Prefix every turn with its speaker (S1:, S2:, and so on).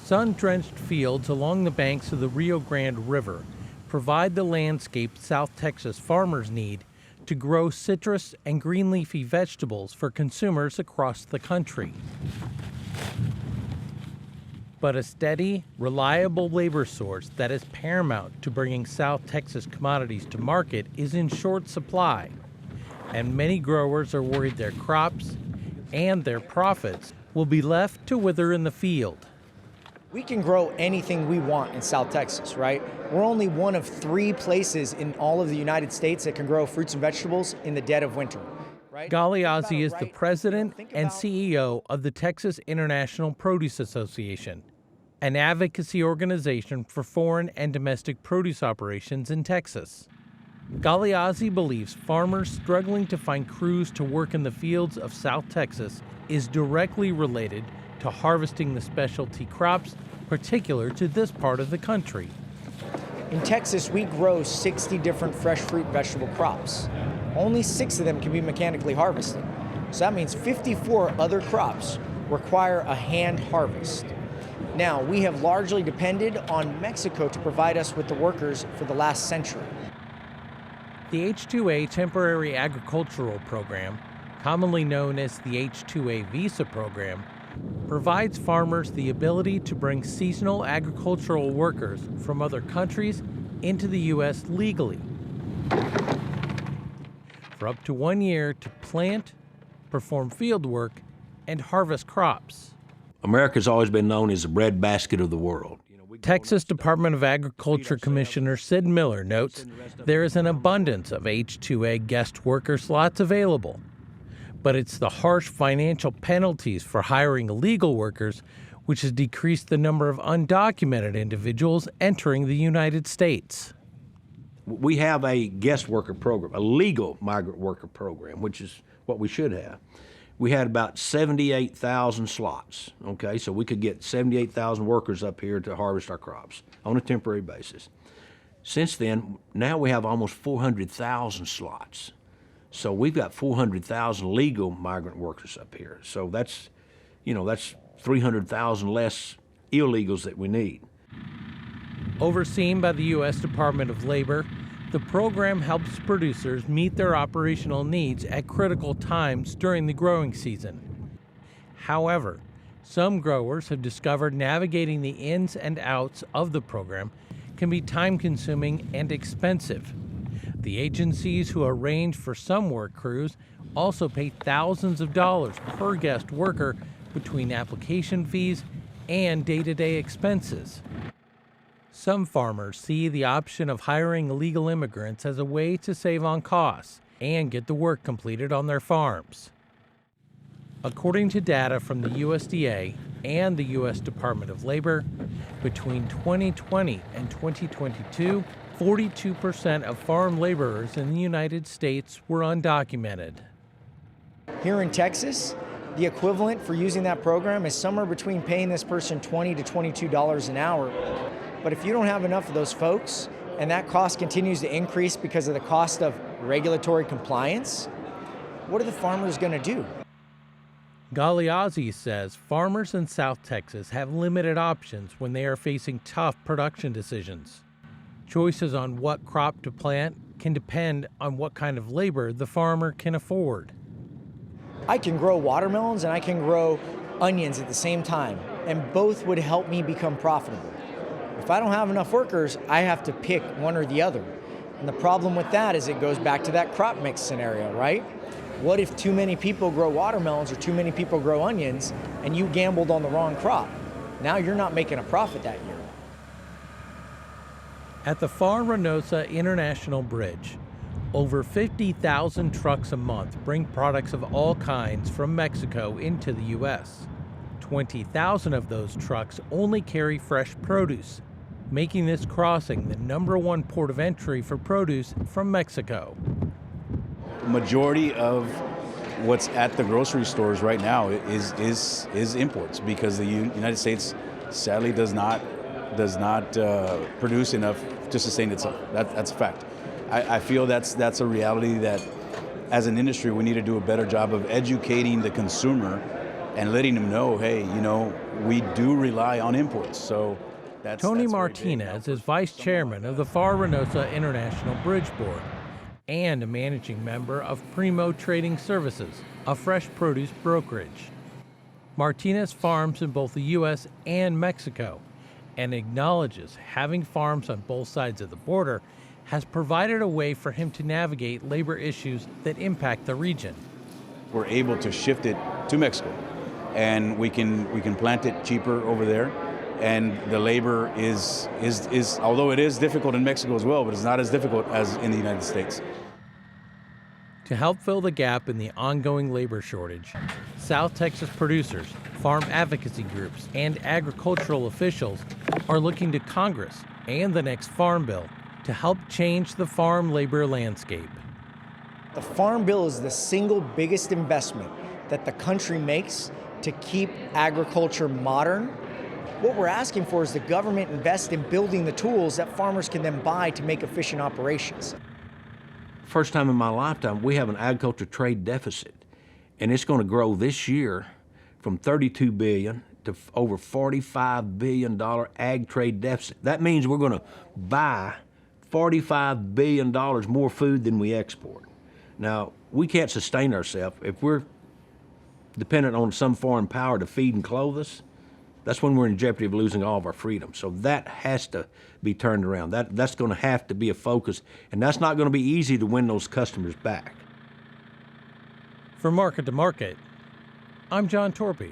S1: Sun-drenched fields along the banks of the Rio Grande River provide the landscape South Texas farmers need to grow citrus and green leafy vegetables for consumers across the country. But a steady, reliable labor source that is paramount to bringing South Texas commodities to market is in short supply, and many growers are worried their crops and their profits will be left to wither in the field.
S2: We can grow anything we want in South Texas, right? We're only one of 3 places in all of the United States that can grow fruits and vegetables in the dead of winter. Right?
S1: Galeazzi is the president and CEO of the Texas International Produce Association, an advocacy organization for foreign and domestic produce operations in Texas. Galeazzi believes farmers struggling to find crews to work in the fields of South Texas is directly related to harvesting the specialty crops particular to this part of the country.
S2: In Texas, we grow 60 different fresh fruit and vegetable crops. Only 6 of them can be mechanically harvested. So that means 54 other crops require a hand harvest. Now, we have largely depended on Mexico to provide us with the workers for the last century.
S1: The H-2A Temporary Agricultural Program, commonly known as the H-2A Visa Program, provides farmers the ability to bring seasonal agricultural workers from other countries into the U.S. legally for up to 1 year to plant, perform field work, and harvest crops.
S3: America's always been known as the breadbasket of the world.
S1: Texas Department of Agriculture Commissioner Sid Miller notes there is an abundance of H-2A guest worker slots available, but it's the harsh financial penalties for hiring illegal workers which has decreased the number of undocumented individuals entering the United States.
S3: We have a guest worker program, a legal migrant worker program, which is what we should have. We had about 78,000 slots, okay? So we could get 78,000 workers up here to harvest our crops on a temporary basis. Since then, now we have almost 400,000 slots. So we've got 400,000 legal migrant workers up here. So that's 300,000 less illegals that we need.
S1: Overseen by the U.S. Department of Labor, the program helps producers meet their operational needs at critical times during the growing season. However, some growers have discovered navigating the ins and outs of the program can be time-consuming and expensive. The agencies who arrange for some work crews also pay thousands of dollars per guest worker between application fees and day-to-day expenses. Some farmers see the option of hiring illegal immigrants as a way to save on costs and get the work completed on their farms. According to data from the USDA and the U.S. Department of Labor, between 2020 and 2022, 42% of farm laborers in the United States were undocumented.
S2: Here in Texas, the equivalent for using that program is somewhere between paying this person $20 to $22 an hour. But if you don't have enough of those folks, and that cost continues to increase because of the cost of regulatory compliance, what are the farmers going to do?
S1: Galeazzi says farmers in South Texas have limited options when they are facing tough production decisions. Choices on what crop to plant can depend on what kind of labor the farmer can afford.
S2: I can grow watermelons and I can grow onions at the same time, and both would help me become profitable. If I don't have enough workers, I have to pick one or the other. And the problem with that is it goes back to that crop mix scenario, right? What if too many people grow watermelons or too many people grow onions and you gambled on the wrong crop? Now you're not making a profit that year.
S1: At the Far Reynosa International Bridge, over 50,000 trucks a month bring products of all kinds from Mexico into the U.S. 20,000 of those trucks only carry fresh produce, making this crossing the #1 port of entry for produce from Mexico.
S4: The majority of what's at the grocery stores right now is imports, because the United States sadly does not produce enough to sustain itself. That's a fact. I feel that's a reality that as an industry we need to do a better job of educating the consumer and letting them know, hey, we do rely on imports. So
S1: Tony
S4: that's very big.
S1: Martinez is vice chairman of the Far Reynosa International Bridge Board and a managing member of Primo Trading Services, a fresh produce brokerage. Martinez farms in both the U.S. and Mexico and acknowledges having farms on both sides of the border has provided a way for him to navigate labor issues that impact the region.
S4: We're able to shift it to Mexico, and we can plant it cheaper over there. And the labor is although it is difficult in Mexico as well, but it's not as difficult as in the United States.
S1: To help fill the gap in the ongoing labor shortage, South Texas producers, farm advocacy groups, and agricultural officials are looking to Congress and the next Farm Bill to help change the farm labor landscape.
S2: The Farm Bill is the single biggest investment that the country makes to keep agriculture modern. What we're asking for is the government invest in building the tools that farmers can then buy to make efficient operations.
S3: First time in my lifetime, we have an agriculture trade deficit, and it's going to grow this year from $32 billion to over $45 billion ag trade deficit. That means we're going to buy $45 billion more food than we export. Now, we can't sustain ourselves. If we're dependent on some foreign power to feed and clothe us, that's when we're in jeopardy of losing all of our freedom. So that has to be turned around. That's going to have to be a focus, and that's not going to be easy to win those customers back.
S1: For Market to Market, I'm John Torpy.